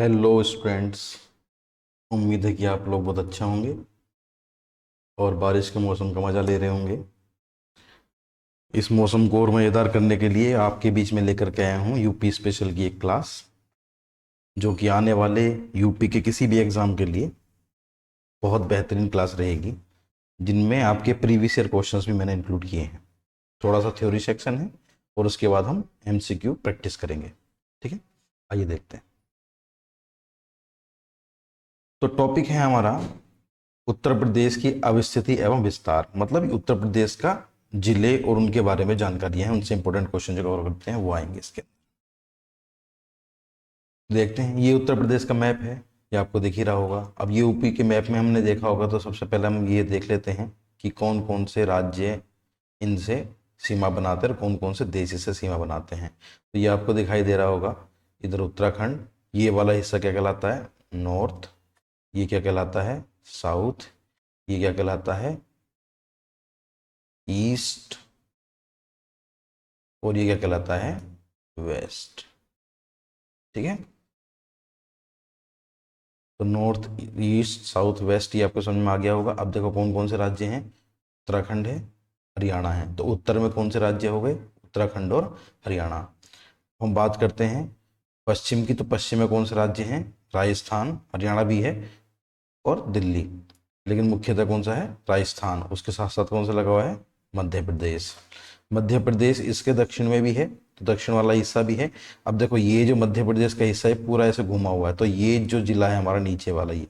Hello students. उम्मीद है कि आप लोग बहुत अच्छा होंगे और बारिश के मौसम का मज़ा ले रहे होंगे। इस मौसम को और मज़ेदार करने के लिए आपके बीच में लेकर के आया हूँ यूपी स्पेशल की एक क्लास, जो कि आने वाले यूपी के किसी भी एग्ज़ाम के लिए बहुत बेहतरीन क्लास रहेगी, जिनमें आपके प्रीवियस ईयर क्वेश्चंस भी मैंने इंक्लूड किए हैं। थोड़ा सा थ्योरी सेक्शन है और उसके बाद हम एमसीक्यू प्रैक्टिस करेंगे। ठीक है, आइए देखते हैं। तो टॉपिक है हमारा उत्तर प्रदेश की अवस्थिति एवं विस्तार, मतलब उत्तर प्रदेश का जिले और उनके बारे में जानकारी है, उनसे इंपॉर्टेंट क्वेश्चन जो कवर करते हैं वो आएंगे इसके। देखते हैं, ये उत्तर प्रदेश का मैप है, ये आपको दिख ही रहा होगा। अब ये यूपी के मैप में हमने देखा होगा, तो सबसे पहले हम ये देख लेते हैं कि कौन कौन से राज्य इनसे सीमा बनाते हैं और कौन कौन से देश से सीमा बनाते हैं। तो ये आपको दिखाई दे रहा होगा, इधर उत्तराखंड, ये वाला हिस्सा क्या कहलाता है? नॉर्थ। ये क्या कहलाता है? साउथ। ये क्या कहलाता है? ईस्ट। और ये क्या कहलाता है? वेस्ट। ठीक है, तो नॉर्थ, ईस्ट, साउथ, वेस्ट, ये आपको समझ में आ गया होगा। अब देखो कौन कौन से राज्य हैं। उत्तराखंड है, हरियाणा है, तो उत्तर में कौन से राज्य हो गए? उत्तराखंड और हरियाणा। हम बात करते हैं पश्चिम की, तो पश्चिम में कौन से राज्य हैं? राजस्थान, हरियाणा भी है और दिल्ली, लेकिन मुख्यतः कौन सा है? राजस्थान। उसके साथ साथ कौन सा लगा हुआ है? मध्य प्रदेश। मध्य प्रदेश इसके दक्षिण में भी है, तो दक्षिण वाला हिस्सा भी है। अब देखो ये जो मध्य प्रदेश का हिस्सा है पूरा ऐसे घुमा हुआ है, तो ये जो जिला है हमारा नीचे वाला, ये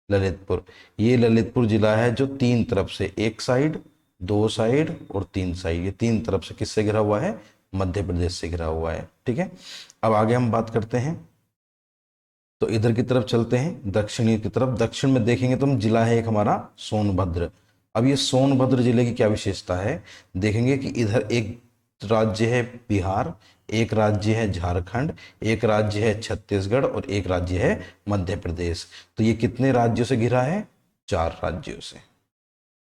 ललितपुर, ये ललितपुर जिला है जो तीन तरफ से, एक साइड, दो साइड और तीन साइड, ये तीन तरफ से किससे घिरा हुआ है? मध्य प्रदेश से घिरा हुआ है। ठीक है, अब आगे हम बात करते हैं, तो इधर की तरफ चलते हैं, दक्षिणी की तरफ। दक्षिण में देखेंगे तो हम जिला है एक हमारा सोनभद्र। अब ये सोनभद्र जिले की क्या विशेषता है? देखेंगे कि इधर एक राज्य है बिहार, एक राज्य है झारखंड, एक राज्य है छत्तीसगढ़ और एक राज्य है मध्य प्रदेश। तो ये कितने राज्यों से घिरा है? चार राज्यों से।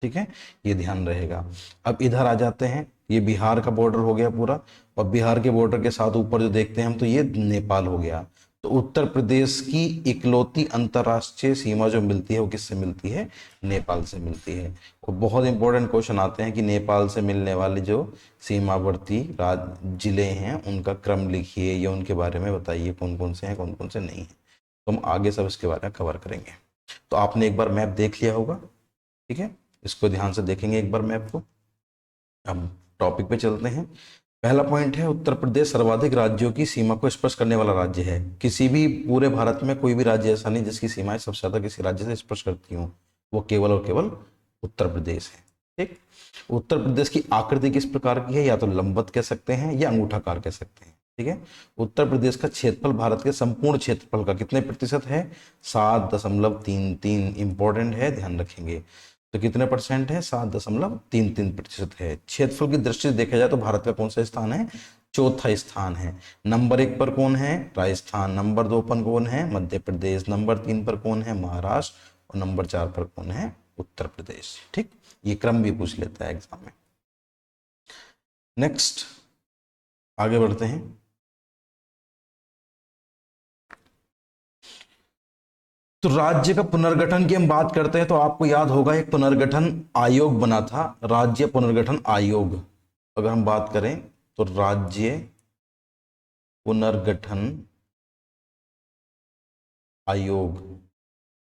ठीक है, ये ध्यान रहेगा। अब इधर आ जाते हैं, ये बिहार का बॉर्डर हो गया पूरा, और बिहार के बॉर्डर के साथ ऊपर जो देखते हैं हम, तो ये नेपाल हो गया। तो उत्तर प्रदेश की इकलौती अंतर्राष्ट्रीय सीमा जो मिलती है वो किससे मिलती है? नेपाल से मिलती है। और बहुत इंपॉर्टेंट क्वेश्चन आते हैं कि नेपाल से मिलने वाले जो सीमावर्ती जिले हैं उनका क्रम लिखिए या उनके बारे में बताइए, कौन कौन से हैं कौन कौन से नहीं है। तो हम आगे सब इसके बारे में कवर करेंगे। तो आपने एक बार मैप देख लिया होगा, ठीक है, इसको ध्यान से देखेंगे एक बार मैप को। अब टॉपिक पे चलते हैं। पहला पॉइंट है, उत्तर प्रदेश सर्वाधिक राज्यों की सीमा को स्पर्श करने वाला राज्य है। किसी भी पूरे भारत में कोई भी राज्य ऐसा नहीं जिसकी सीमाएं सबसे ज्यादा किसी राज्य से स्पर्श करती हूँ, वो केवल और केवल उत्तर प्रदेश है। ठीक, उत्तर प्रदेश की आकृति किस प्रकार की है? या तो लंबवत कह सकते हैं या अंगूठाकार कह सकते हैं। ठीक है, उत्तर प्रदेश का क्षेत्रफल भारत के संपूर्ण क्षेत्रफल का कितने प्रतिशत है? 7.33। इंपॉर्टेंट है, ध्यान रखेंगे। तो कितने परसेंट है? 7.33% है। क्षेत्रफल की दृष्टि से देखा जाए तो भारत का कौन सा स्थान है? चौथा स्थान है। नंबर एक पर कौन है? राजस्थान। नंबर दो पर कौन है? मध्य प्रदेश। नंबर तीन पर कौन है? महाराष्ट्र। और नंबर चार पर कौन है? उत्तर प्रदेश। ठीक, ये क्रम भी पूछ लेता है एग्जाम में। नेक्स्ट आगे बढ़ते हैं। तो राज्य का पुनर्गठन की हम बात करते हैं, तो आपको याद होगा एक पुनर्गठन आयोग बना था, राज्य पुनर्गठन आयोग। अगर हम बात करें तो राज्य पुनर्गठन आयोग,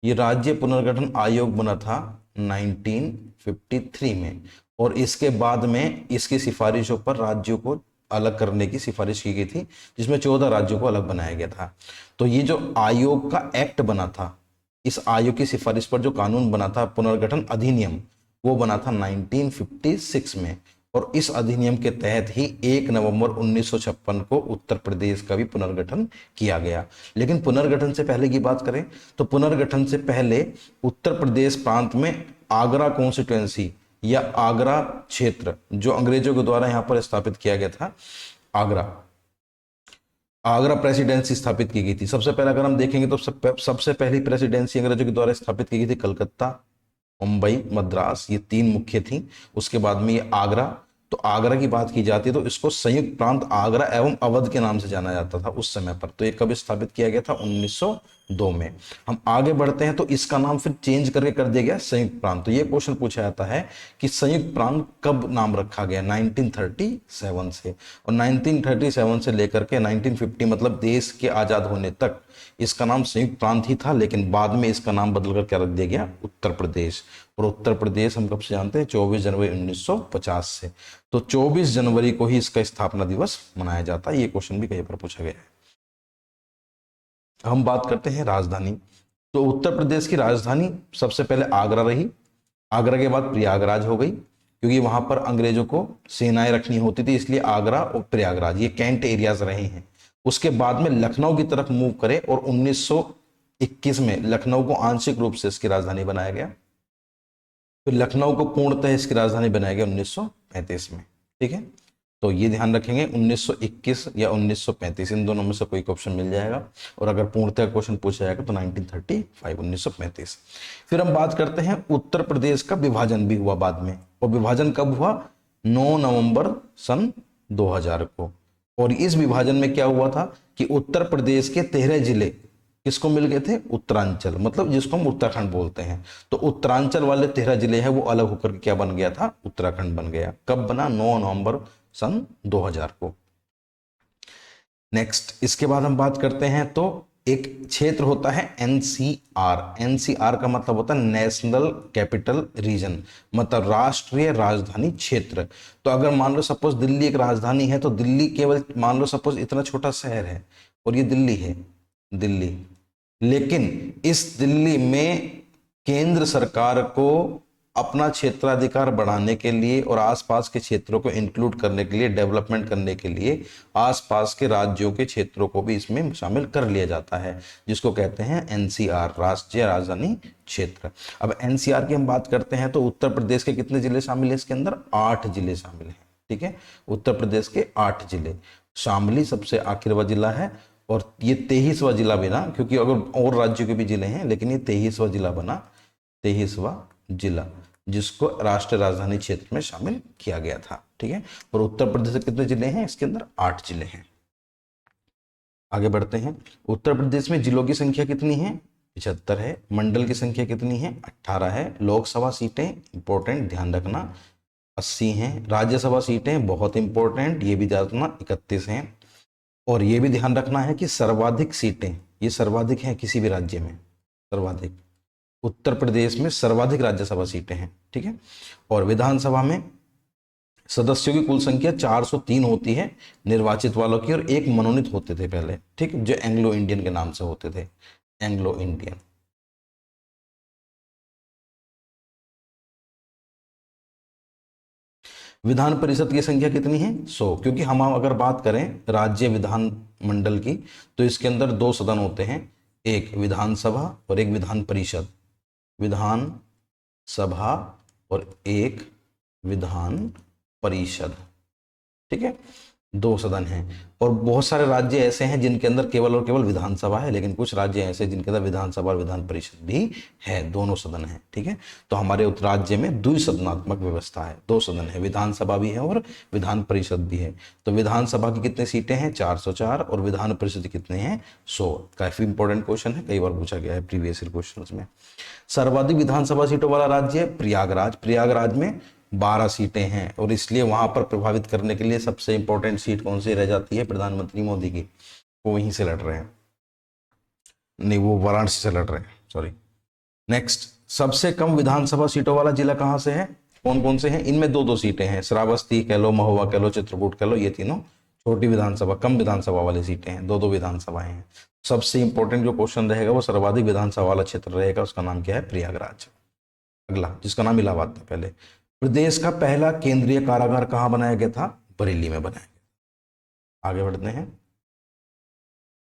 ये राज्य पुनर्गठन आयोग बना था 1953 में, और इसके बाद में इसकी सिफारिशों पर राज्यों को अलग करने की सिफारिश की गई थी, जिसमें 14 राज्यों को अलग बनाया गया था। तो ये जो आयोग का एक्ट बना था, इस आयोग की सिफारिश पर जो कानून बना था, पुनर्गठन अधिनियम, वो बना था 1956 में। और इस अधिनियम के तहत ही 1 नवंबर 1956 को उत्तर प्रदेश का भी पुनर्गठन किया गया। लेकिन पुनर्गठन से पहले की बात करें तो पुनर्गठन से पहले उत्तर प्रदेश प्रांत में आगरा कॉन्स्टिट्यूएंसी या आगरा क्षेत्र, जो अंग्रेजों के द्वारा यहां पर स्थापित किया गया था, आगरा आगरा प्रेसिडेंसी स्थापित की गई थी। सबसे पहले अगर हम देखेंगे तो सबसे पहली प्रेसिडेंसी अंग्रेजों के द्वारा स्थापित की गई थी कलकत्ता, मुंबई, मद्रास, ये तीन मुख्य थी। उसके बाद में ये आगरा तो आगरा की बात की जाती है तो इसको संयुक्त प्रांत आगरा एवं अवध के नाम से जाना जाता था उस समय पर। तो ये कब स्थापित किया गया था? 1902 में। हम आगे बढ़ते हैं तो इसका नाम फिर चेंज करके कर दिया गया संयुक्त प्रांत। तो ये क्वेश्चन पूछा जाता है कि संयुक्त प्रांत कब नाम रखा गया? 1937 से। और 1937 से लेकर के 1950 मतलब देश के आजाद होने तक इसका नाम संयुक्त प्रांत ही था, लेकिन बाद में इसका नाम बदलकर क्या रख दिया गया? उत्तर प्रदेश। और उत्तर प्रदेश हम कब से जानते हैं? 24 जनवरी 1950 से। तो 24 जनवरी को ही इसका स्थापना दिवस मनाया जाता है। ये क्वेश्चन भी कहीं पर पूछा गया है। हम बात करते हैं राजधानी। तो उत्तर प्रदेश की राजधानी सबसे पहले आगरा रही। आगरा के बाद प्रयागराज हो गई, क्योंकि वहां पर अंग्रेजों को सेनाएं रखनी होती थी, इसलिए आगरा और प्रयागराज ये कैंट एरियाज रहे हैं। उसके बाद में लखनऊ की तरफ मूव करे और 1921 में लखनऊ को आंशिक रूप से इसकी राजधानी बनाया गया। फिर लखनऊ को पूर्णतः इसकी राजधानी बनाया गया 1935 में। ठीक है, तो ये ध्यान रखेंगे 1921 या 1935 इन दोनों में से कोई क्वेश्चन मिल जाएगा। और अगर पूर्णतः क्वेश्चन पूछा जाएगा तो 1935 1935। फिर हम बात करते हैं उत्तर प्रदेश का विभाजन भी हुआ बाद में। और विभाजन कब हुआ? 9 नवंबर सन 2000 को। और इस विभाजन में क्या हुआ था कि उत्तर प्रदेश के 13 जिले किसको मिल गए थे? उत्तरांचल, मतलब जिसको हम उत्तराखंड बोलते हैं। तो उत्तरांचल वाले 13 जिले हैं वो अलग होकर क्या बन गया था? उत्तराखंड बन गया। कब बना? 9 नवंबर सन 2000 को। नेक्स्ट, इसके बाद हम बात करते हैं तो एक क्षेत्र होता है एनसीआर। एनसीआर का मतलब होता है नेशनल कैपिटल रीजन, मतलब राष्ट्रीय राजधानी क्षेत्र। तो अगर मान लो सपोज दिल्ली एक राजधानी है, तो दिल्ली केवल मान लो सपोज इतना छोटा शहर है और ये दिल्ली है, दिल्ली। लेकिन इस दिल्ली में केंद्र सरकार को अपना क्षेत्राधिकार बढ़ाने के लिए और आसपास के क्षेत्रों को इंक्लूड करने के लिए, डेवलपमेंट करने के लिए आसपास के राज्यों के क्षेत्रों को भी इसमें शामिल कर लिया जाता है, जिसको कहते हैं एनसीआर, राष्ट्रीय राजधानी क्षेत्र। अब एनसीआर की हम बात करते हैं तो उत्तर प्रदेश के कितने जिले शामिल है इसके अंदर? 8 जिले शामिल हैं। ठीक है, उत्तर प्रदेश के 8 जिले। शामली सबसे आखिरवा जिला है और ये 23वां जिला बना, क्योंकि अगर और राज्यों के भी जिले हैं लेकिन ये 23वां जिला बना, 23वां जिला, जिसको राष्ट्रीय राजधानी क्षेत्र में शामिल किया गया था। ठीक है, और उत्तर प्रदेश के कितने जिले हैं इसके अंदर? 8 जिले हैं। आगे बढ़ते हैं। उत्तर प्रदेश में जिलों की संख्या कितनी है? 75 है। मंडल की संख्या कितनी है? 18 है। लोकसभा सीटें इंपॉर्टेंट ध्यान रखना 80 हैं। राज्यसभा सीटें बहुत इंपॉर्टेंट, ये भी ध्यान रखना 31 हैं। और ये भी ध्यान रखना है कि सर्वाधिक सीटें, ये सर्वाधिक हैं किसी भी राज्य में, सर्वाधिक उत्तर प्रदेश में सर्वाधिक राज्यसभा सीटें हैं। ठीक है, और विधानसभा में सदस्यों की कुल संख्या 403 होती है निर्वाचित वालों की, और एक मनोनीत होते थे पहले। ठीक, जो एंग्लो इंडियन के नाम से होते थे, एंग्लो इंडियन। विधान परिषद की संख्या कितनी है? 100। क्योंकि हम अगर बात करें राज्य विधान मंडल की तो इसके अंदर 2 सदन होते हैं, एक विधानसभा और एक विधान परिषद। विधान सभा और एक विधान परिषद। ठीक है, 2 सदन हैं। और बहुत सारे राज्य ऐसे हैं जिनके अंदर केवल और केवल विधानसभा है, लेकिन कुछ राज्य ऐसे जिनके अंदर विधानसभा और विधान परिषद भी है, दोनों सदन हैं। ठीक है, तो हमारे उत्तर राज्य में द्विसदनात्मक व्यवस्था है, 2 सदन है, विधानसभा भी है और विधान परिषद भी है। तो विधानसभा की कितनी सीटें हैं? 404। और विधान परिषद कितने हैं? 100। काफी इंपॉर्टेंट क्वेश्चन है, कई बार पूछा गया है प्रीवियस ईयर क्वेश्चन में। सर्वाधिक विधानसभा सीटों वाला राज्य है प्रयागराज। प्रयागराज में 12 सीटें हैं, और इसलिए वहां पर प्रभावित करने के लिए सबसे इंपॉर्टेंट सीट कौन सी रह जाती है? प्रधानमंत्री मोदी की। वो वहीं से लड़ रहे हैं, नहीं वो वाराणसी से लड़ रहे हैं, सॉरी। नेक्स्ट, सबसे कम विधानसभा सीटों वाला जिला कहां से है? कौन कौन से हैं? इनमें 2-2 सीटें हैं, श्रावस्ती कह लो, महुआ कह लो, चित्रकूट कह लो, ये तीनों छोटी विधानसभा, कम विधानसभा वाली सीटें हैं, 2-2 विधानसभाएं हैं। सबसे इंपॉर्टेंट जो क्वेश्चन रहेगा वो सर्वाधिक विधानसभा वाला क्षेत्र रहेगा, उसका नाम क्या है? प्रयागराज। अगला, जिसका नाम इलाहाबाद था पहले। प्रदेश का पहला केंद्रीय कारागार कहां बनाया गया था? बरेली में बनाया गया। आगे बढ़ते हैं।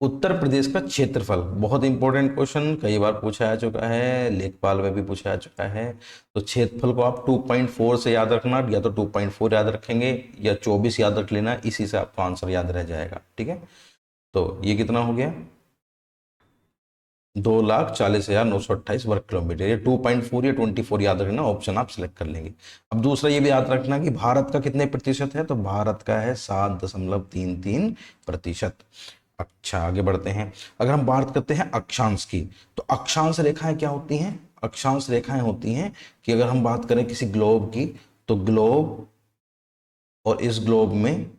उत्तर प्रदेश का क्षेत्रफल, बहुत इंपॉर्टेंट क्वेश्चन, कई बार पूछा जा चुका है, लेखपाल में भी पूछा जा चुका है। तो क्षेत्रफल को आप 2.4 से याद रखना, या तो 2.4 याद रखेंगे या 24 याद रख लेना, इसी से आपको आंसर याद रह जाएगा। ठीक है, तो ये कितना हो गया? 2,40,928 वर्ग किलोमीटर। ये 2.4 या 24 याद रखना, ऑप्शन आप सिलेक्ट कर लेंगे। अब दूसरा ये भी याद रखना कि भारत का कितने प्रतिशत है, तो भारत का है 7.33%। अच्छा आगे बढ़ते हैं। अगर हम बात करते हैं अक्षांश की, तो अक्षांश रेखाएं क्या होती हैं? अक्षांश रेखाएं होती हैं कि अगर हम बात करें किसी ग्लोब की, तो ग्लोब और इस ग्लोब में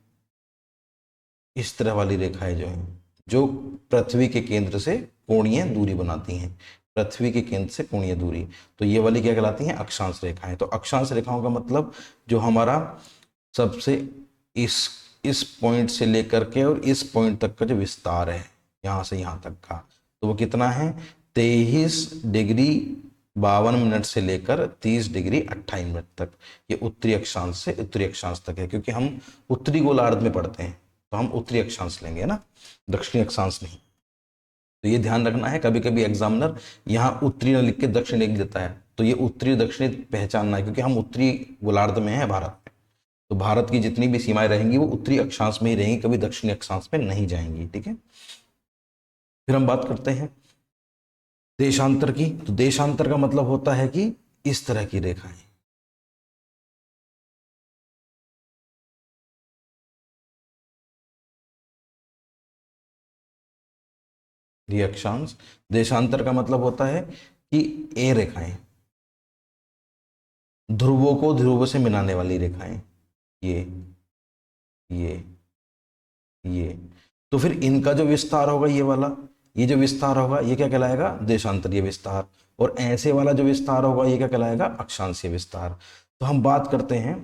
इस तरह वाली रेखाएं जो हैं, जो पृथ्वी के केंद्र से कोणीय दूरी बनाती हैं, पृथ्वी के केंद्र से कोणीय दूरी, तो ये वाली क्या कहलाती हैं? अक्षांश रेखाएं। तो अक्षांश रेखाओं का मतलब जो हमारा सबसे इस पॉइंट से लेकर के और इस पॉइंट तक का जो विस्तार है, यहां से यहां तक का, तो वो कितना है? 23 डिग्री 52 मिनट से लेकर 30 डिग्री 28 मिनट तक। ये उत्तरी अक्षांश से उत्तरी अक्षांश तक है, क्योंकि हम उत्तरी गोलार्ध में पढ़ते हैं तो हम उत्तरी अक्षांश लेंगे ना, दक्षिणी अक्षांश नहीं। तो ये ध्यान रखना है, कभी कभी एग्जामिनर यहाँ उत्तरी न लिख के दक्षिण लिख देता है, तो ये उत्तरी दक्षिणी पहचानना है, क्योंकि हम उत्तरी गोलार्ध में है भारत में, तो भारत की जितनी भी सीमाएं रहेंगी वो उत्तरी अक्षांश में ही रहेंगी, कभी दक्षिणी अक्षांश में नहीं जाएंगी। ठीक है, फिर हम बात करते हैं देशांतर की। तो देशांतर का मतलब होता है कि इस तरह की रेखाएं, ये अक्षांश। देशांतर का मतलब होता है कि ये रेखाएं, ध्रुवों को ध्रुवों से मिलाने वाली रेखाएं, ये ये ये तो फिर इनका जो विस्तार होगा ये वाला, ये जो विस्तार होगा ये क्या कहलाएगा? देशांतरीय विस्तार। और ऐसे वाला जो विस्तार होगा ये क्या कहलाएगा? अक्षांशीय विस्तार। तो हम बात करते हैं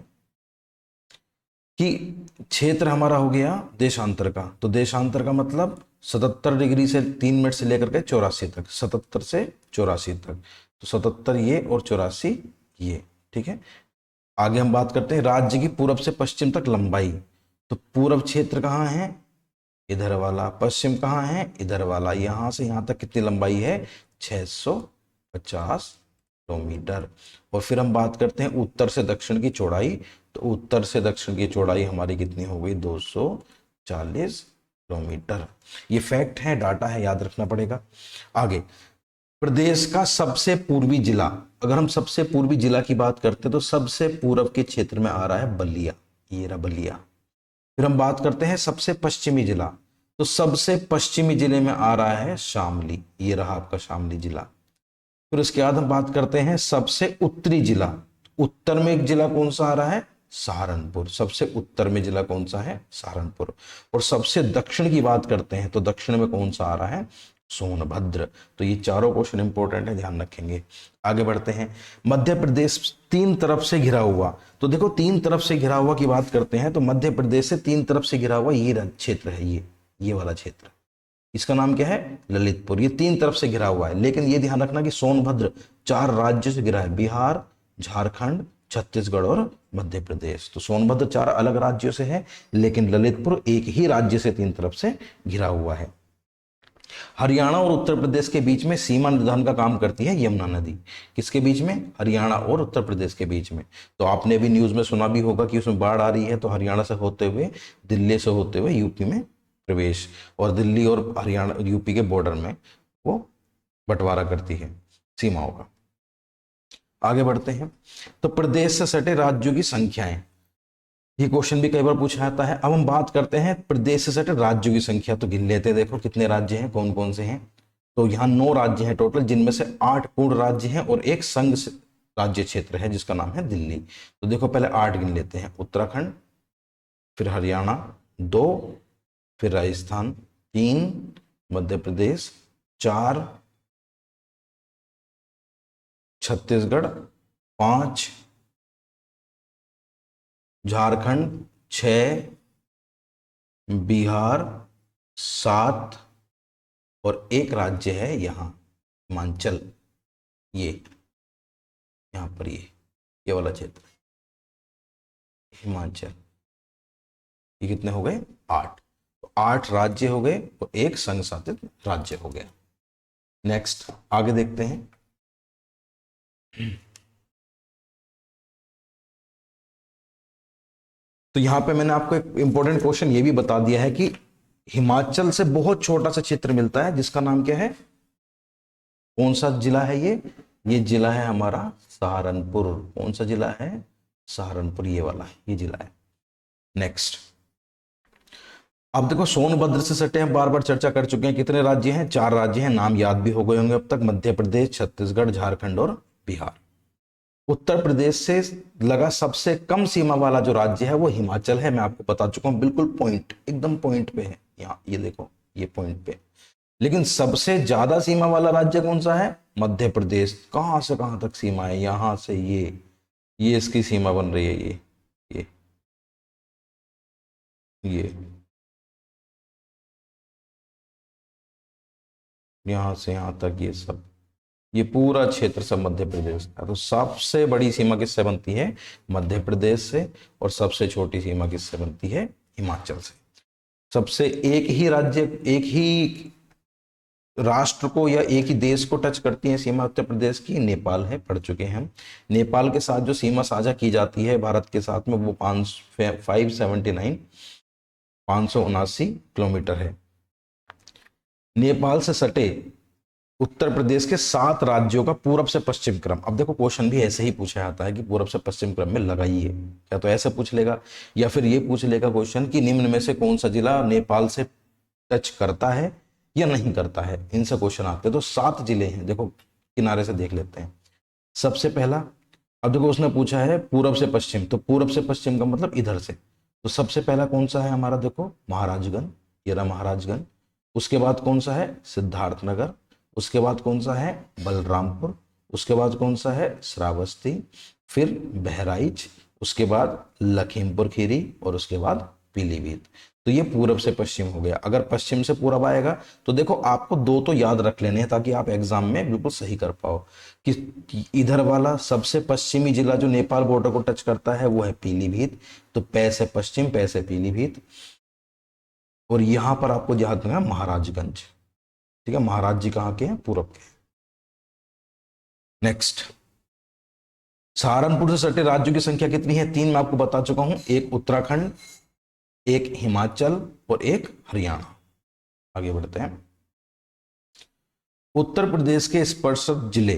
कि क्षेत्र हमारा हो गया देशांतर का, तो देशांतर का मतलब 77 डिग्री 3 मिनट से लेकर के 84 तक, 77 से 84 तक, तो 77 ये और 84 ये। ठीक है, आगे हम बात करते हैं राज्य की पूरब से पश्चिम तक लंबाई। तो पूरब क्षेत्र कहाँ है? इधर वाला। पश्चिम कहाँ है? इधर वाला। यहां से यहां तक कितनी लंबाई है? 650 किलोमीटर। और फिर हम बात करते हैं उत्तर से दक्षिण की चौड़ाई, तो उत्तर से दक्षिण की चौड़ाई हमारी कितनी हो गई? 240 किलोमीटर। ये फैक्ट है, डाटा है, याद रखना पड़ेगा। आगे, प्रदेश का सबसे पूर्वी जिला, अगर हम सबसे पूर्वी जिला की बात करते हैं तो सबसे पूर्व के क्षेत्र में आ रहा है बलिया, ये रहा बलिया। फिर हम बात करते हैं सबसे पश्चिमी जिला, तो सबसे पश्चिमी जिले में आ रहा है शामली, ये रहा आपका शामली जिला। फिर उसके बाद हम बात करते हैं सबसे उत्तरी जिला, उत्तर में एक जिला कौन सा आ रहा है? सहारनपुर। सबसे उत्तर में जिला कौन सा है? सहारनपुर। और सबसे दक्षिण की बात करते हैं तो दक्षिण में कौन सा आ रहा है? सोनभद्र। तो ये चारों क्वेश्चन इंपॉर्टेंट है, ध्यान रखेंगे। आगे बढ़ते हैं, मध्य प्रदेश तीन तरफ से घिरा हुआ, तो देखो तीन तरफ से घिरा हुआ की बात करते हैं तो मध्य प्रदेश से तीन तरफ से घिरा हुआ ये क्षेत्र है, ये वाला क्षेत्र, इसका नाम क्या है? ललितपुर। ये तीन तरफ से घिरा हुआ है, लेकिन ये ध्यान रखना कि सोनभद्र 4 राज्यों से घिरा है, बिहार, झारखंड, छत्तीसगढ़ और मध्य प्रदेश। तो सोनभद्र 4 अलग राज्यों से है, लेकिन ललितपुर एक ही राज्य से तीन तरफ से घिरा हुआ है। हरियाणा और उत्तर प्रदेश के बीच में सीमा निर्धारण का काम करती है यमुना नदी। किसके बीच में? हरियाणा और उत्तर प्रदेश के बीच में। तो आपने भी न्यूज में सुना भी होगा कि उसमें बाढ़ आ रही है, तो हरियाणा से होते हुए, दिल्ली से होते हुए यूपी में प्रवेश, और दिल्ली और हरियाणा यूपी के बॉर्डर में वो बंटवारा करती है सीमाओं का। आगे बढ़ते हैं, तो प्रदेश से सटे राज्यों की संख्याएं, ये क्वेश्चन भी कई बार पूछा जाता है। अब हम बात करते हैं प्रदेश से सटे राज्यों की संख्या, तो गिन लेते हैं, देखो कितने राज्य हैं, कौन कौन से हैं। तो यहाँ 9 राज्य हैं टोटल, जिनमें से 8 पूर्ण राज्य हैं और एक संघ राज्य क्षेत्र है जिसका नाम है दिल्ली। तो देखो पहले 8 गिन लेते हैं, उत्तराखंड, फिर हरियाणा 2, फिर राजस्थान 3, मध्य प्रदेश 4, छत्तीसगढ़ 5, झारखंड 6, बिहार 7, और एक राज्य है यहां हिमाचल, ये यहां पर ये वाला क्षेत्र हिमाचल। ये कितने हो गए? 8। तो 8 राज्य हो गए और एक संघ शासित राज्य हो गया। नेक्स्ट आगे देखते हैं, तो यहां पे मैंने आपको एक इंपॉर्टेंट क्वेश्चन ये भी बता दिया है कि हिमाचल से बहुत छोटा सा क्षेत्र मिलता है जिसका नाम क्या है? कौन सा जिला है ये जिला है हमारा सहारनपुर। कौन सा जिला है? सहारनपुर, ये वाला ये जिला है। नेक्स्ट, अब देखो सोनभद्र से सटे हैं, बार बार चर्चा कर चुके हैं। कितने राज्य हैं? 4 राज्य हैं, नाम याद भी हो गए होंगे अब तक, मध्य प्रदेश, छत्तीसगढ़, झारखंड और बिहार। उत्तर प्रदेश से लगा सबसे कम सीमा वाला जो राज्य है वो हिमाचल है, मैं आपको बता चुका हूं, बिल्कुल पॉइंट, एकदम पॉइंट पे है यहाँ, ये देखो ये पॉइंट पे। लेकिन सबसे ज्यादा सीमा वाला राज्य कौन सा है? मध्य प्रदेश। कहां से कहां तक सीमा है? यहां से ये इसकी सीमा बन रही है, ये ये यहां से यहां तक, ये सब, ये पूरा क्षेत्र सब मध्य प्रदेश का। तो सबसे बड़ी सीमा किससे बनती है? मध्य प्रदेश से। और सबसे छोटी सीमा किससे बनती है? हिमाचल से। सबसे एक ही राज्य, एक ही राष्ट्र को या एक ही देश को टच करती है सीमा उत्तर प्रदेश की, नेपाल है, पढ़ चुके हैं हम। नेपाल के साथ जो सीमा साझा की जाती है भारत के साथ में, वो 579 किलोमीटर है। नेपाल से सटे उत्तर प्रदेश के 7 राज्यों का पूरब से पश्चिम क्रम। अब देखो क्वेश्चन भी ऐसे ही पूछा जाता है कि पूरब से पश्चिम क्रम में लगाइए, या तो ऐसे पूछ लेगा या फिर ये पूछ लेगा क्वेश्चन कि निम्न में से कौन सा जिला नेपाल से टच करता है या नहीं करता है। इनसे क्वेश्चन आते हैं। तो 7 जिले हैं, देखो किनारे से देख लेते हैं। सबसे पहला, अब देखो उसने पूछा है पूरब से पश्चिम, तो पूरब से पश्चिम का मतलब इधर से। तो सबसे पहला कौन सा है हमारा? देखो महाराजगंज, ये रहा महाराजगंज। उसके बाद कौन सा है? सिद्धार्थनगर। उसके बाद कौन सा है? बलरामपुर। उसके बाद कौन सा है? श्रावस्ती। फिर बहराइच। उसके बाद लखीमपुर खीरी और उसके बाद पीलीभीत। तो ये पूरब से पश्चिम हो गया। अगर पश्चिम से पूरब आएगा तो देखो आपको 2 तो याद रख लेने हैं ताकि आप एग्जाम में बिल्कुल सही कर पाओ कि इधर वाला सबसे पश्चिमी जिला जो नेपाल बॉर्डर को टच करता है वो है पीलीभीत। तो पै से पश्चिम, पै से पीलीभीत। और यहां पर आपको याद रखना महाराजगंज। ठीक है, महाराज जी कहाँ के हैं? पूरब के। नेक्स्ट, सहारनपुर से सटे राज्यों की संख्या कितनी है? 3 मैं आपको बता चुका हूं, एक उत्तराखंड, एक हिमाचल और एक हरियाणा। आगे बढ़ते हैं। उत्तर प्रदेश के स्पर्शक जिले।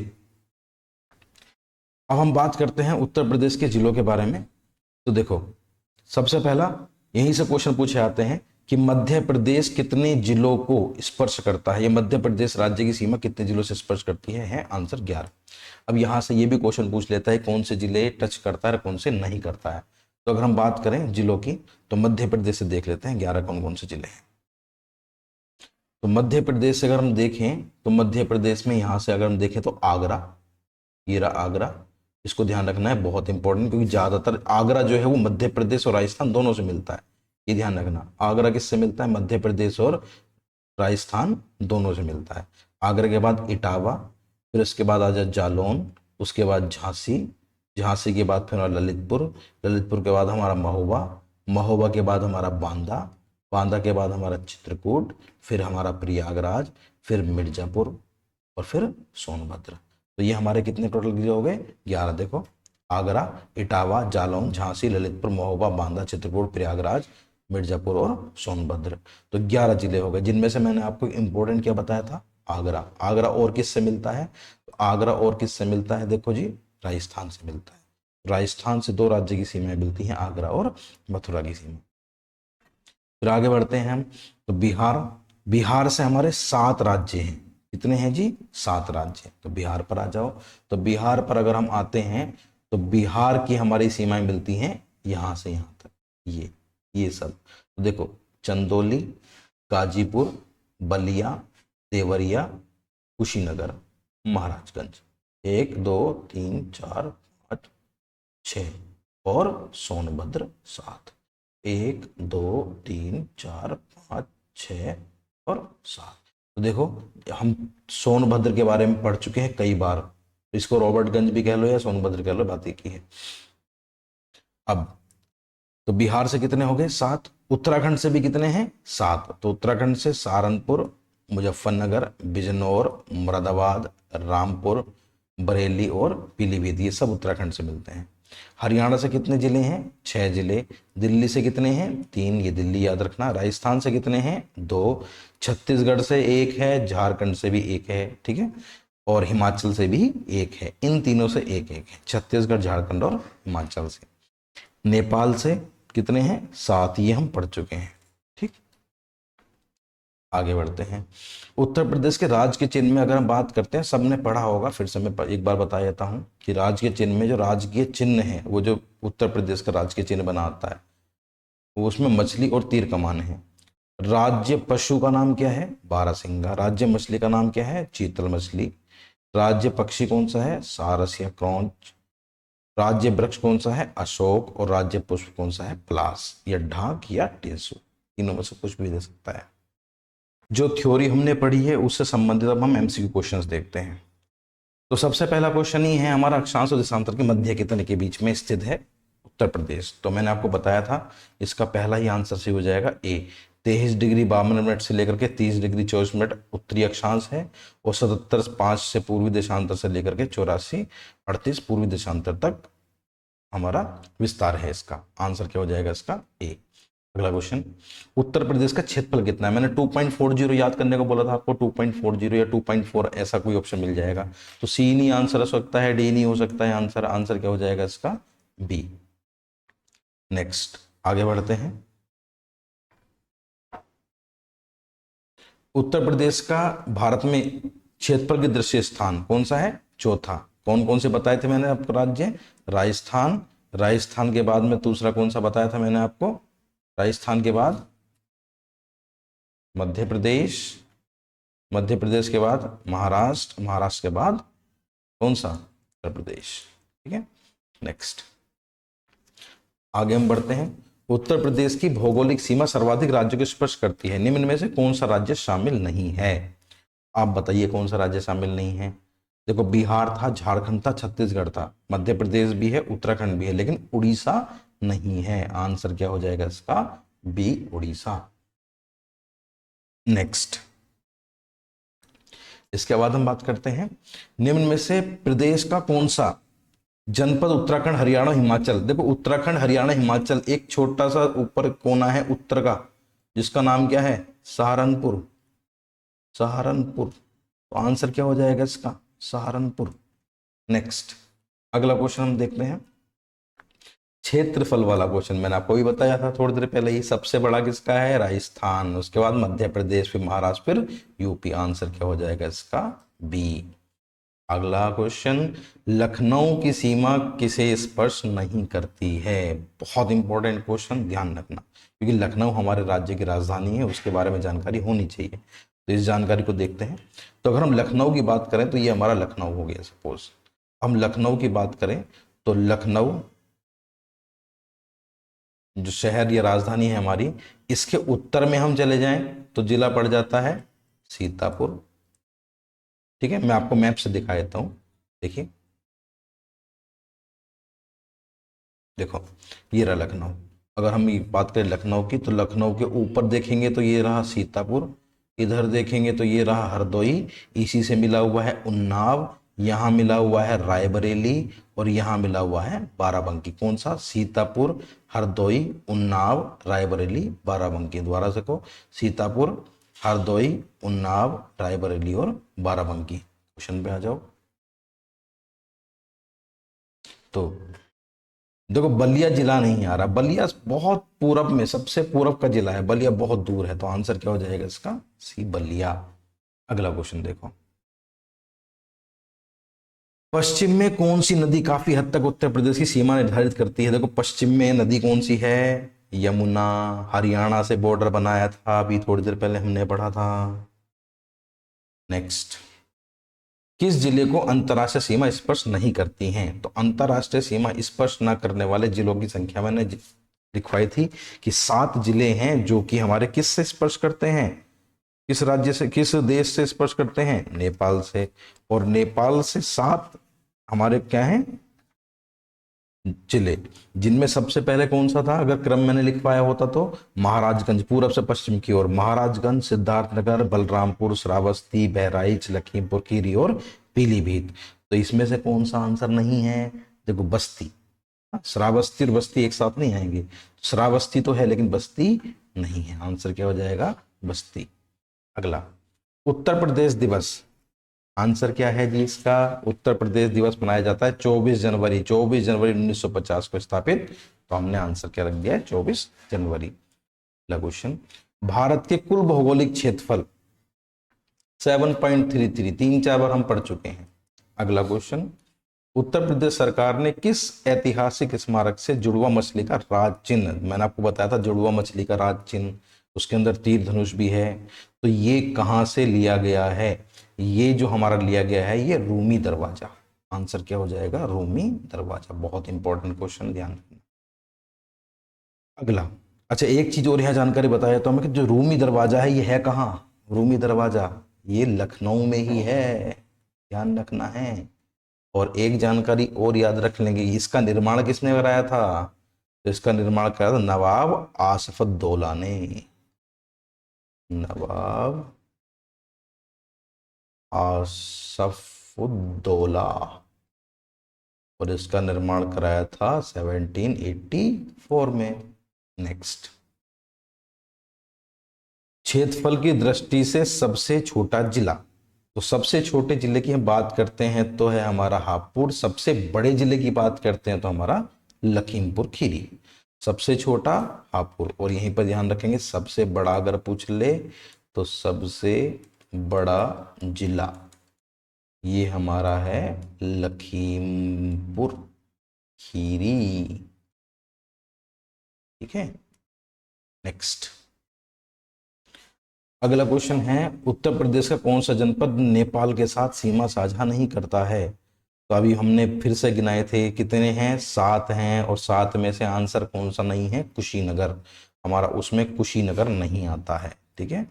अब हम बात करते हैं उत्तर प्रदेश के जिलों के बारे में। तो देखो सबसे पहला यहीं से क्वेश्चन पूछे जाते हैं कि मध्य प्रदेश कितने जिलों को स्पर्श करता है, या मध्य प्रदेश राज्य की सीमा कितने जिलों से स्पर्श करती है आंसर 11। अब यहां से ये भी क्वेश्चन पूछ लेता है कौन से जिले टच करता है कौन से नहीं करता है। तो अगर हम बात करें जिलों की तो मध्य प्रदेश से देख लेते हैं 11 कौन कौन से जिले हैं। तो मध्य प्रदेश से अगर हम देखें तो मध्य प्रदेश में यहां से अगर हम देखें तो आगरा, ये रहा आगरा। इसको ध्यान रखना है, बहुत इंपॉर्टेंट, क्योंकि ज्यादातर आगरा जो है वो मध्य प्रदेश और राजस्थान दोनों से मिलता है। ये ध्यान रखना, आगरा किससे मिलता है? मध्य प्रदेश और राजस्थान दोनों से मिलता है। आगरा के बाद इटावा, फिर उसके बाद आ जाए जालौन, उसके बाद झांसी, झांसी के बाद फिर ललितपुर, ललितपुर के बाद हमारा महोबा, महोबा के बाद हमारा बांदा, बांदा के बाद हमारा चित्रकूट, फिर हमारा प्रयागराज, फिर मिर्जापुर और फिर सोनभद्र। तो ये हमारे कितने टोटल जिले हो गए? 11। देखो आगरा, इटावा, जालौन, झांसी, ललितपुर, महोबा, बांदा, चित्रकूट, प्रयागराज, मिर्जापुर और सोनभद्र। तो 11 जिले हो गए, जिनमें से मैंने आपको इंपॉर्टेंट क्या बताया था? आगरा। आगरा और किससे मिलता है? तो आगरा और किससे मिलता है? देखो जी, राजस्थान से मिलता है। राजस्थान से 2 राज्य की सीमाएं मिलती हैं, आगरा और मथुरा की सीमा। फिर आगे बढ़ते हैं हम। तो बिहार, बिहार से हमारे 7 राज्य हैं। कितने हैं जी? 7 राज्य। तो बिहार पर आ जाओ। तो बिहार पर अगर हम आते हैं तो बिहार की हमारी सीमाएं मिलती हैं यहां से यहां तक, ये सब। तो देखो चंदौली, गाजीपुर, बलिया, देवरिया, कुशीनगर, महाराजगंज, 1 2 3 4 5 6 और सोनभद्र 7। 1 2 3 4 5 6 और 7। तो देखो हम सोनभद्र के बारे में पढ़ चुके हैं कई बार, इसको रॉबर्टगंज भी कह लो या सोनभद्र कह लो, बात एक ही है। अब तो बिहार से कितने हो गए? 7। उत्तराखंड से भी कितने हैं? 7। तो उत्तराखंड से सहारनपुर, मुजफ्फरनगर, बिजनौर, मुरादाबाद, रामपुर, बरेली और पीलीभीत, ये सब उत्तराखंड से मिलते हैं। हरियाणा से कितने जिले हैं? 6 जिले। दिल्ली से कितने हैं? 3, ये दिल्ली याद रखना। राजस्थान से कितने हैं? 2। छत्तीसगढ़ से 1 है, झारखंड से भी 1 है, ठीक है। और हिमाचल से भी एक है। इन तीनों से एक एक है, छत्तीसगढ़, झारखंड और हिमाचल से। नेपाल से कितने हैं? 7, ये हम पढ़ चुके हैं। ठीक, आगे बढ़ते हैं। उत्तर प्रदेश के राज्य के चिन्ह में अगर हम बात करते हैं, सबने पढ़ा होगा, फिर से मैं एक बार बता देता हूं कि राज्य के चिन्ह में जो राजकीय चिन्ह है, वो जो उत्तर प्रदेश का राजकीय चिन्ह बना आता है, वो उसमें मछली और तीर कमान है। राज्य पशु का नाम क्या है? बारहसिंगा। राज्य मछली का नाम क्या है? चीतल मछली। राज्य पक्षी कौन सा है? सारस या क्रौंच। राज्य वृक्ष कौन सा है? अशोक। और राज्य पुष्प कौन सा है? पलाश या ढाक या टेसु। तीनों में से कुछ भी दे सकता है। जो थ्योरी हमने पढ़ी है उससे संबंधित अब हम एमसीक्यू क्वेश्चंस देखते हैं। तो सबसे पहला क्वेश्चन ही है हमारा, अक्षांश और देशांतर के मध्य कितने के बीच में स्थित है उत्तर प्रदेश? तो मैंने आपको बताया था, इसका पहला ही आंसर सही हो जाएगा ए। 23 डिग्री 52 मिनट से लेकर के 30 डिग्री 24 मिनट उत्तरी अक्षांश है, और 77.5 से पूर्वी देशांतर से लेकर के 84.38 पूर्वी देशांतर तक हमारा विस्तार है। इसका आंसर क्या हो जाएगा? इसका ए। अगला क्वेश्चन, उत्तर प्रदेश का क्षेत्रफल कितना है? मैंने 2.40 याद करने को बोला था आपको, 2.40 या 2.4 ऐसा कोई ऑप्शन मिल जाएगा। तो सी नहीं आंसर हो सकता है, डी नहीं हो सकता है आंसर। आंसर क्या हो जाएगा इसका? बी। नेक्स्ट आगे बढ़ते हैं। उत्तर प्रदेश का भारत में क्षेत्रफल के दृष्टि स्थान कौन सा है? चौथा। कौन कौन से बताए थे मैंने आपको राज्य? राजस्थान। राजस्थान के बाद में दूसरा कौन सा बताया था मैंने आपको? राजस्थान के बाद मध्य प्रदेश, मध्य प्रदेश के बाद महाराष्ट्र, महाराष्ट्र के बाद कौन सा? उत्तर प्रदेश। ठीक है, नेक्स्ट आगे हम बढ़ते हैं। उत्तर प्रदेश की भौगोलिक सीमा सर्वाधिक राज्यों को स्पर्श करती है, निम्न में से कौन सा राज्य शामिल नहीं है? आप बताइए कौन सा राज्य शामिल नहीं है। देखो, बिहार था, झारखंड था, छत्तीसगढ़ था, मध्य प्रदेश भी है, उत्तराखंड भी है, लेकिन उड़ीसा नहीं है। आंसर क्या हो जाएगा इसका? बी, उड़ीसा। नेक्स्ट, इसके बाद हम बात करते हैं, निम्न में से प्रदेश का कौन सा जनपद उत्तराखंड, हरियाणा, हिमाचल। देखो, उत्तराखंड, हरियाणा, हिमाचल, एक छोटा सा ऊपर कोना है उत्तर का, जिसका नाम क्या है? सहारनपुर। सहारनपुर। तो आंसर क्या हो जाएगा इसका? सहारनपुर। नेक्स्ट, अगला क्वेश्चन हम देखते हैं, क्षेत्रफल वाला क्वेश्चन। मैंने आपको भी बताया था थोड़ी देर पहले ही, सबसे बड़ा किसका है? राजस्थान, उसके बाद मध्य प्रदेश, फिर महाराष्ट्र, फिर यूपी। आंसर क्या हो जाएगा इसका? बी। अगला क्वेश्चन, लखनऊ की सीमा किसे स्पर्श नहीं करती है? बहुत इंपॉर्टेंट क्वेश्चन, ध्यान रखना, क्योंकि लखनऊ हमारे राज्य की राजधानी है, उसके बारे में जानकारी होनी चाहिए। तो इस जानकारी को देखते हैं। तो अगर हम लखनऊ की बात करें तो ये हमारा लखनऊ हो गया। सपोज हम लखनऊ की बात करें तो लखनऊ जो शहर या राजधानी है हमारी, इसके उत्तर में हम चले जाएं तो जिला पड़ जाता है सीतापुर। ठीक है, मैं आपको मैप से दिखा देता हूं। देखिए, देखो, ये रहा लखनऊ। अगर हम ये बात करें लखनऊ की, तो लखनऊ के ऊपर देखेंगे तो ये रहा सीतापुर, इधर देखेंगे तो ये रहा हरदोई, इसी से मिला हुआ है उन्नाव, यहाँ मिला हुआ है रायबरेली, और यहाँ मिला हुआ है बाराबंकी। कौन सा? सीतापुर, हरदोई, उन्नाव, रायबरेली, बाराबंकी। दोबारा से को, सीतापुर, हरदोई, उन्नाव, रायबरेली और बाराबंकी। क्वेश्चन पे आ जाओ। तो देखो, बलिया जिला नहीं आ रहा, बलिया बहुत पूरब में, सबसे पूरब का जिला है, बलिया बहुत दूर है। तो आंसर क्या हो जाएगा इसका? सी, बलिया। अगला क्वेश्चन देखो, पश्चिम में कौन सी नदी काफी हद तक उत्तर प्रदेश की सीमा निर्धारित करती है? देखो, पश्चिम में नदी कौन सी है? यमुना। हरियाणा से बॉर्डर बनाया था, अभी थोड़ी देर पहले हमने पढ़ा था। नेक्स्ट, किस जिले को अंतर्राष्ट्रीय सीमा स्पर्श नहीं करती हैं? तो अंतर्राष्ट्रीय सीमा स्पर्श न करने वाले जिलों की संख्या मैंने लिखवाई थी कि 7 जिले हैं जो कि हमारे किस से स्पर्श करते हैं? किस राज्य से, किस देश से स्पर्श करते हैं? नेपाल से। और नेपाल से 7 हमारे क्या हैं? जिले, जिनमें सबसे पहले कौन सा था? अगर क्रम मैंने लिखवाया होता तो महाराजगंज, पूरब से पश्चिम की ओर महाराजगंज, सिद्धार्थनगर, बलरामपुर, श्रावस्ती, बहराइच, लखीमपुर खीरी और पीलीभीत। तो इसमें से कौन सा आंसर नहीं है? देखो, बस्ती। श्रावस्ती और बस्ती एक साथ नहीं आएंगे। श्रावस्ती तो है लेकिन बस्ती नहीं है। आंसर क्या हो जाएगा? बस्ती। अगला, उत्तर प्रदेश दिवस। आंसर क्या है जी इसका? उत्तर प्रदेश दिवस मनाया जाता है 24 जनवरी, 24 जनवरी 1950 को स्थापित। तो हमने आंसर क्या रख दिया है? 24 जनवरी। अगला क्वेश्चन, भारत के कुल भौगोलिक क्षेत्रफल 7.33, 3-4 बार हम पढ़ चुके हैं। अगला क्वेश्चन, उत्तर प्रदेश सरकार ने किस ऐतिहासिक स्मारक से जुड़वा मछली का राज चिन्ह, मैंने आपको बताया था जुड़वा मछली का राज चिन्ह, उसके अंदर तीर धनुष भी है, तो ये कहां से लिया गया है? ये जो हमारा लिया गया है ये रूमी दरवाजा। आंसर क्या हो जाएगा? रूमी दरवाजा। बहुत इंपॉर्टेंट क्वेश्चन, ध्यान रखना। अगला, अच्छा एक चीज और यहाँ जानकारी बताया तो हमें कि जो रूमी दरवाजा है ये है कहाँ? रूमी दरवाजा ये लखनऊ में ही है, ध्यान रखना है। और एक जानकारी और याद रख लेंगे, इसका निर्माण किसने कराया था? तो इसका निर्माण कराया था नवाब आसफउद्दौला ने। नवाब आसफउद्दौला, और इसका निर्माण कराया था 1784 में। नेक्स्ट, क्षेत्रफल की दृष्टि से सबसे छोटा जिला, तो सबसे छोटे जिले की हम बात करते हैं तो है हमारा हापुड़, सबसे बड़े जिले की बात करते हैं तो हमारा लखीमपुर खीरी। सबसे छोटा हापुड़, और यहीं पर ध्यान रखेंगे सबसे बड़ा अगर पूछ ले तो सबसे बड़ा जिला ये हमारा है लखीमपुर खीरी। ठीक है, नेक्स्ट अगला क्वेश्चन है, उत्तर प्रदेश का कौन सा जनपद नेपाल के साथ सीमा साझा नहीं करता है? तो अभी हमने फिर से गिनाए थे, कितने हैं? 7 हैं, और 7 में से आंसर कौन सा नहीं है? कुशीनगर, हमारा उसमें कुशीनगर नहीं आता है। ठीक है,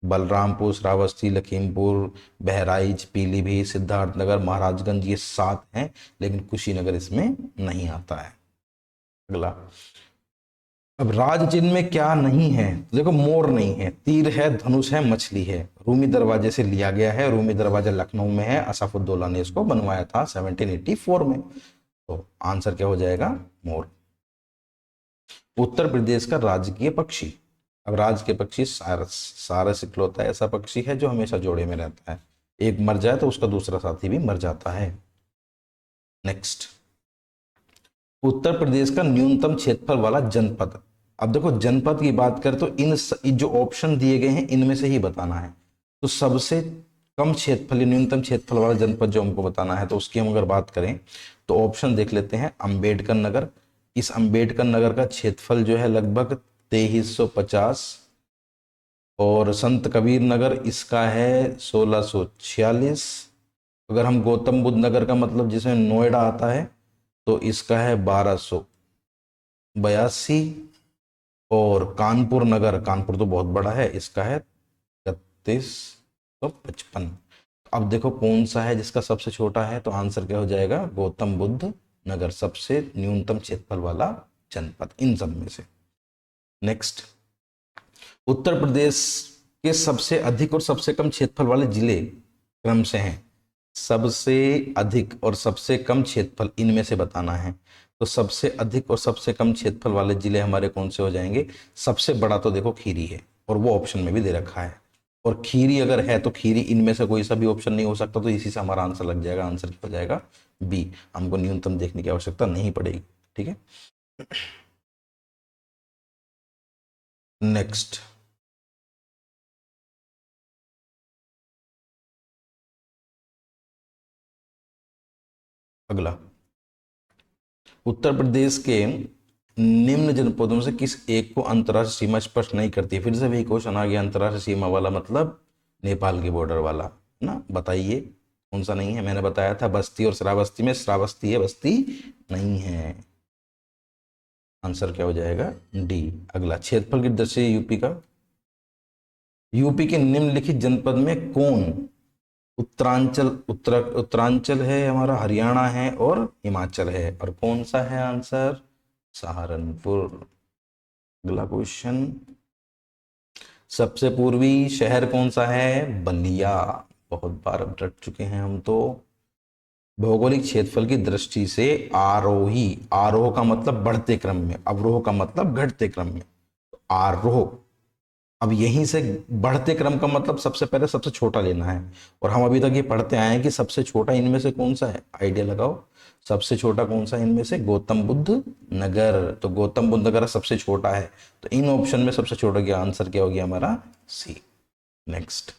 बलरामपुर, श्रावस्ती, लखीमपुर, बहराइच, पीलीभीत, सिद्धार्थनगर, महाराजगंज, ये 7 हैं, लेकिन कुशीनगर इसमें नहीं आता है। अगला, अब राज चिन्ह में क्या नहीं है? तो देखो मोर नहीं है, तीर है, धनुष है, मछली है। रूमी दरवाजे से लिया गया है, रूमी दरवाजा लखनऊ में है, असफउद्दौला ने इसको बनवाया था 1784 में। तो आंसर क्या हो जाएगा? मोर। उत्तर प्रदेश का राजकीय पक्षी, अब राजकीय पक्षी सारस, सारस इकलौता ऐसा पक्षी है जो हमेशा जोड़े में रहता है, एक मर जाए तो उसका दूसरा साथी भी मर जाता है। नेक्स्ट, उत्तर प्रदेश का न्यूनतम क्षेत्रफल वाला जनपद। अब देखो जनपद की बात करें तो इन जो ऑप्शन दिए गए हैं इनमें से ही बताना है। तो सबसे कम क्षेत्रफल, न्यूनतम क्षेत्रफल वाला जनपद जो हमको बताना है, तो उसकी हम अगर बात करें तो ऑप्शन देख लेते हैं। अंबेडकर नगर, इस अंबेडकर नगर का क्षेत्रफल जो है लगभग 2350, और संत कबीर नगर इसका है 1646। अगर हम गौतम बुद्ध नगर का मतलब जिसमें नोएडा आता है तो इसका है 1282, और कानपुर नगर, कानपुर तो बहुत बड़ा है, इसका है 3155। अब देखो कौन सा है जिसका सबसे छोटा है, तो आंसर क्या हो जाएगा? गौतम बुद्ध नगर, सबसे न्यूनतम क्षेत्रफल वाला जनपद इन सब में से। नेक्स्ट, उत्तर प्रदेश के सबसे अधिक और सबसे कम क्षेत्रफल वाले जिले क्रम से हैं। सबसे अधिक और सबसे कम क्षेत्रफल इनमें से बताना है। तो सबसे अधिक और सबसे कम क्षेत्रफल वाले जिले हमारे कौन से हो जाएंगे? सबसे बड़ा तो देखो खीरी है, और वो ऑप्शन में भी दे रखा है, और खीरी अगर है तो खीरी इनमें से कोई सा भी ऑप्शन नहीं हो सकता, तो इसी से हमारा आंसर लग जाएगा। आंसर क्या हो जाएगा? बी। हमको न्यूनतम देखने की आवश्यकता नहीं पड़ेगी। ठीक है, नेक्स्ट अगला, उत्तर प्रदेश के निम्न जनपदों से किस एक को अंतर्राष्ट्रीय सीमा स्पष्ट नहीं करती? फिर से वही क्वेश्चन आ गया, अंतर्राष्ट्रीय सीमा वाला मतलब नेपाल के बॉर्डर वाला ना, बताइए कौन सा नहीं है? मैंने बताया था बस्ती और श्रावस्ती में श्रावस्ती है, बस्ती नहीं है। आंसर क्या हो जाएगा? डी। अगला, क्षेत्रफल की दृष्टि से यूपी का, यूपी के निम्नलिखित जनपद में कौन उत्तरांचल, उत्तरांचल है हमारा, हरियाणा है और हिमाचल है, और कौन सा है आंसर? सहारनपुर। अगला क्वेश्चन, सबसे पूर्वी शहर कौन सा है? बलिया। बहुत बार अब रट चुके हैं हम तो। भौगोलिक क्षेत्रफल की दृष्टि से आरोही, आरोह का मतलब बढ़ते क्रम में, अवरोह का मतलब घटते क्रम में, तो आरोह अब यहीं से बढ़ते क्रम का मतलब सबसे पहले सबसे छोटा लेना है, और हम अभी तक ये पढ़ते आए हैं कि सबसे छोटा इनमें से कौन सा है, आइडिया लगाओ, सबसे छोटा कौन सा है इनमें से, गौतम बुद्ध नगर। तो गौतम बुद्ध नगर सबसे छोटा है, तो इन ऑप्शन में सबसे छोटा क्या आंसर क्या हो गया हमारा, सी। नेक्स्ट,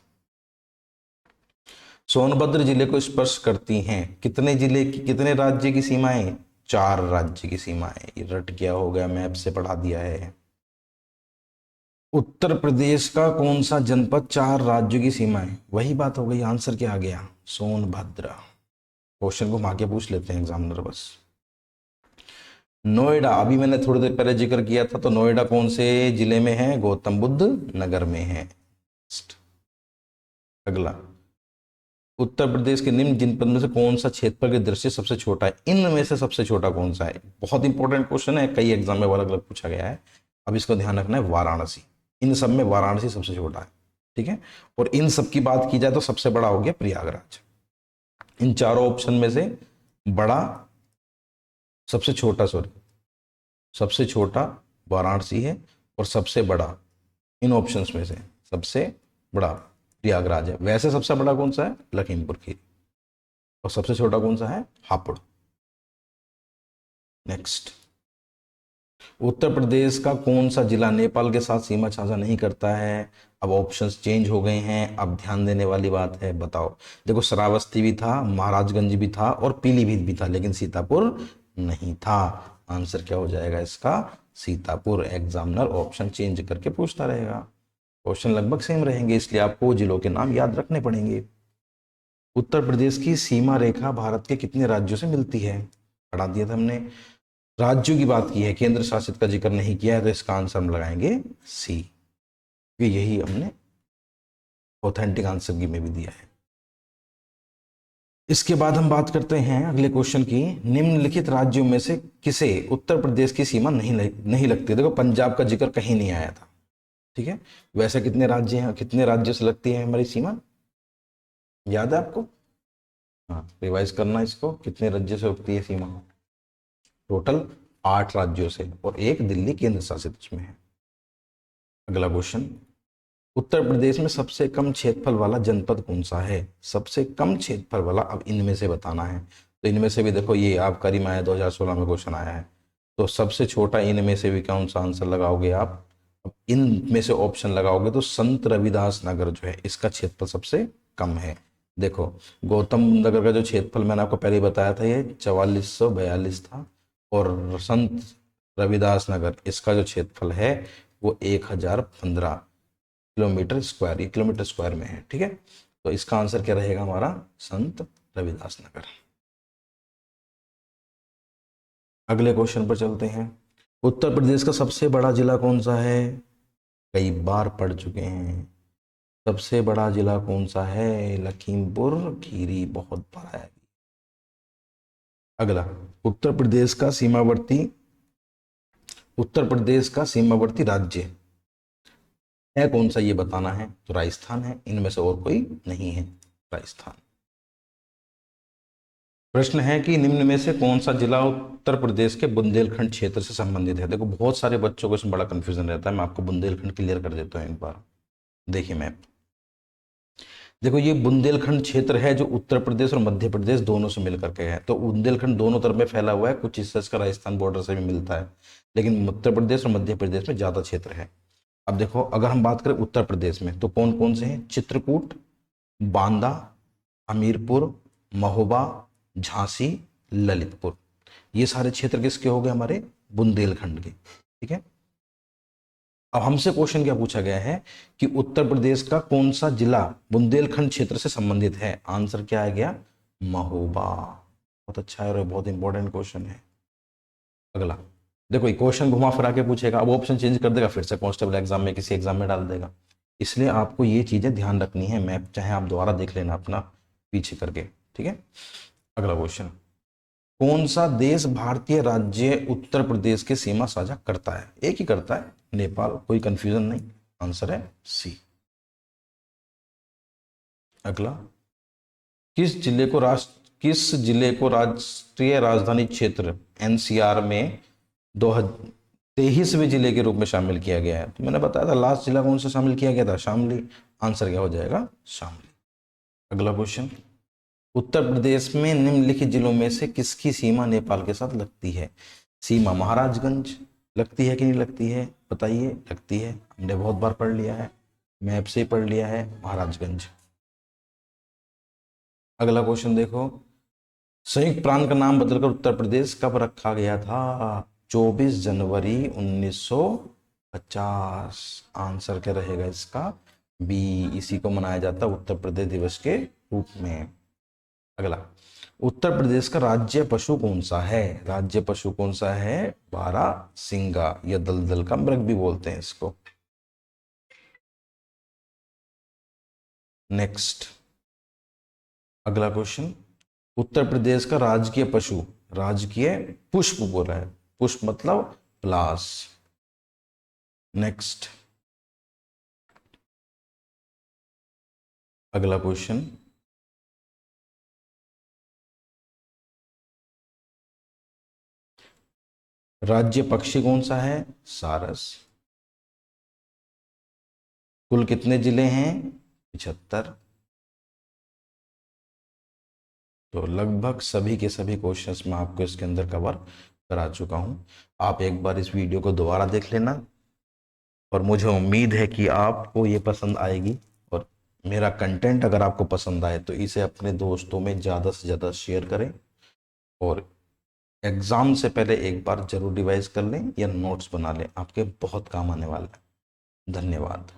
सोनभद्र जिले को स्पर्श करती हैं कितने जिले की, कितने राज्य की सीमाएं, 4 राज्य की सीमाएं। ये रट गया हो गया, मैप से पढ़ा दिया है। उत्तर प्रदेश का कौन सा जनपद 4 राज्यों की सीमाएं, वही बात हो गई, आंसर क्या आ गया, सोनभद्र। क्वेश्चन को आगे पूछ लेते हैं एग्जामिनर बस। नोएडा, अभी मैंने थोड़ी देर पहले जिक्र किया था, तो नोएडा कौन से जिले में है, गौतम बुद्ध नगर में है। अगला, उत्तर प्रदेश के निम्न जनपद में से कौन सा क्षेत्रफल के दृष्टि से सबसे छोटा है, इनमें से सबसे छोटा कौन सा है। बहुत इंपॉर्टेंट क्वेश्चन है, कई एग्जाम में अलग अलग पूछा गया है। अब इसको ध्यान रखना है, वाराणसी, इन सब में वाराणसी सबसे छोटा है, ठीक है। और इन सब की बात की जाए तो सबसे बड़ा हो गया प्रयागराज। इन चारों ऑप्शन में से बड़ा, सबसे छोटा, सॉरी, सबसे छोटा वाराणसी है, और सबसे बड़ा इन ऑप्शंस में से सबसे बड़ा प्रयागराज है। वैसे सबसे बड़ा कौन सा है, लखीमपुर खीरी, और सबसे छोटा कौन सा है, हापुड़। नेक्स्ट, उत्तर प्रदेश का कौन सा जिला नेपाल के साथ सीमा साझा नहीं करता है। अब ऑप्शंस चेंज हो गए हैं, अब ध्यान देने वाली बात है, बताओ। देखो, श्रावस्ती भी था, महाराजगंज भी था, और पीलीभीत भी था, लेकिन सीतापुर नहीं था। आंसर क्या हो जाएगा इसका, सीतापुर। एग्जामिनर ऑप्शन चेंज करके पूछता रहेगा, क्वेश्चन लगभग सेम रहेंगे, इसलिए आपको जिलों के नाम याद रखने पड़ेंगे। उत्तर प्रदेश की सीमा रेखा भारत के कितने राज्यों से मिलती है, पढ़ा दिया था हमने। राज्यों की बात की है, केंद्र शासित का जिक्र नहीं किया है, तो इसका आंसर हम लगाएंगे सी, क्योंकि यही हमने ऑथेंटिक आंसर की में भी दिया है। इसके बाद हम बात करते हैं अगले क्वेश्चन की, निम्नलिखित राज्यों में से किसे उत्तर प्रदेश की सीमा नहीं लगती। देखो, पंजाब का जिक्र कहीं नहीं आया था, ठीक है। वैसे कितने राज्य हैं, कितने राज्यों से लगती है हमारी सीमा, याद है आपको, हाँ, रिवाइज करना इसको, कितने राज्यों से लगती है सीमा, टोटल 8 राज्यों से, और एक दिल्ली केंद्र शासित उसमें है। अगला क्वेश्चन, उत्तर प्रदेश में सबसे कम क्षेत्रफल वाला जनपद कौन सा है, सबसे कम क्षेत्रफल वाला, अब इनमें से बताना है। तो इनमें से भी देखो, ये आबकारी में आया, 2016 में क्वेश्चन आया है, तो सबसे छोटा इनमें से भी कौन सा आंसर लगाओगे आप, अब इनमें से ऑप्शन लगाओगे तो संत रविदास नगर जो है, इसका क्षेत्रफल सबसे कम है। देखो, गौतम नगर का जो क्षेत्रफल मैंने आपको पहले ही बताया था, ये 4442 था, और संत रविदास नगर, इसका जो क्षेत्रफल है वो 1015 किलोमीटर स्क्वायर, ये किलोमीटर स्क्वायर में है, ठीक है। तो इसका आंसर क्या रहेगा हमारा, संत रविदास नगर। अगले क्वेश्चन पर चलते हैं, उत्तर प्रदेश का सबसे बड़ा जिला कौन सा है, कई बार पढ़ चुके हैं, सबसे बड़ा जिला कौन सा है, लखीमपुर खीरी, बहुत बड़ा है। अगला, उत्तर प्रदेश का सीमावर्ती, उत्तर प्रदेश का सीमावर्ती राज्य है कौन सा, ये बताना है। तो राजस्थान है, इनमें से और कोई नहीं है, राजस्थान। प्रश्न है कि निम्न में से कौन सा जिला उत्तर प्रदेश के बुंदेलखंड क्षेत्र से संबंधित है। देखो, बहुत सारे बच्चों को इसमें बड़ा कंफ्यूजन रहता है, मैं आपको बुंदेलखंड क्लियर कर देता हूँ एक बार। देखिए मैप, देखो, ये बुंदेलखंड क्षेत्र है जो उत्तर प्रदेश और मध्य प्रदेश दोनों से मिलकर के है। तो बुंदेलखंड दोनों तरफ में फैला हुआ है, कुछ हिस्सा इसका राजस्थान बॉर्डर से भी मिलता है, लेकिन उत्तर प्रदेश और मध्य प्रदेश में ज्यादा क्षेत्र है। अब देखो, अगर हम बात करें उत्तर प्रदेश में, तो कौन कौन से हैं, चित्रकूट, बांदा, हमीरपुर, महोबा, झांसी, ललितपुर, ये सारे क्षेत्र किसके हो गए, हमारे बुंदेलखंड के, ठीक है। अब हमसे क्वेश्चन क्या पूछा गया है कि उत्तर प्रदेश का कौन सा जिला बुंदेलखंड क्षेत्र से संबंधित है, आंसर क्या आ गया, महोबा। बहुत अच्छा है और बहुत इंपॉर्टेंट क्वेश्चन है। अगला, देखो, ये क्वेश्चन घुमा फिरा के पूछेगा, अब ऑप्शन चेंज कर देगा, फिर से कांस्टेबल एग्जाम में किसी एग्जाम में डाल देगा, इसलिए आपको ये चीजें ध्यान रखनी है। मैप चाहे आप दोबारा देख लेना अपना पीछे करके, ठीक है। अगला क्वेश्चन, कौन सा देश भारतीय राज्य उत्तर प्रदेश के सीमा साझा करता है, एक ही करता है, नेपाल, कोई कंफ्यूजन नहीं, आंसर है सी। अगला, किस जिले को राष्ट्रीय राजधानी क्षेत्र एनसीआर में 23वें जिले के रूप में शामिल किया गया है। तो मैंने बताया था लास्ट जिला कौन सा शामिल किया गया था, शामली। आंसर क्या हो जाएगा, शामली। अगला क्वेश्चन, उत्तर प्रदेश में निम्नलिखित जिलों में से किसकी सीमा नेपाल के साथ लगती है? सीमा महाराजगंज लगती है कि नहीं लगती है, बताइए। लगती है, हमने बहुत बार पढ़ लिया है, मैप से ही पढ़ लिया है, महाराजगंज। अगला क्वेश्चन देखो, संयुक्त प्रांत का नाम बदलकर उत्तर प्रदेश कब रखा गया था? 24 जनवरी 1950। आंसर क्या रहेगा इसका, बी। इसी को मनाया जाता है उत्तर प्रदेश दिवस के रूप में। अगला, उत्तर प्रदेश का राज्य पशु कौन सा है? राज्य पशु कौन सा है? बारहसिंगा या दलदल का मृग भी बोलते हैं इसको। नेक्स्ट, अगला क्वेश्चन, उत्तर प्रदेश का राजकीय पशु, राजकीय पुष्प बोला है, पुष्प मतलब पलाश। नेक्स्ट, अगला क्वेश्चन, राज्य पक्षी कौन सा है? सारस। कुल कितने जिले हैं? 75। तो लगभग सभी के सभी क्वेश्चंस मैं आपको इसके अंदर कवर करा चुका हूं। आप एक बार इस वीडियो को दोबारा देख लेना, और मुझे उम्मीद है कि आपको ये पसंद आएगी। और मेरा कंटेंट अगर आपको पसंद आए तो इसे अपने दोस्तों में ज़्यादा से ज़्यादा शेयर करें, और एग्ज़ाम से पहले एक बार जरूर रिवाइज कर लें या नोट्स बना लें, आपके बहुत काम आने वाला है। धन्यवाद।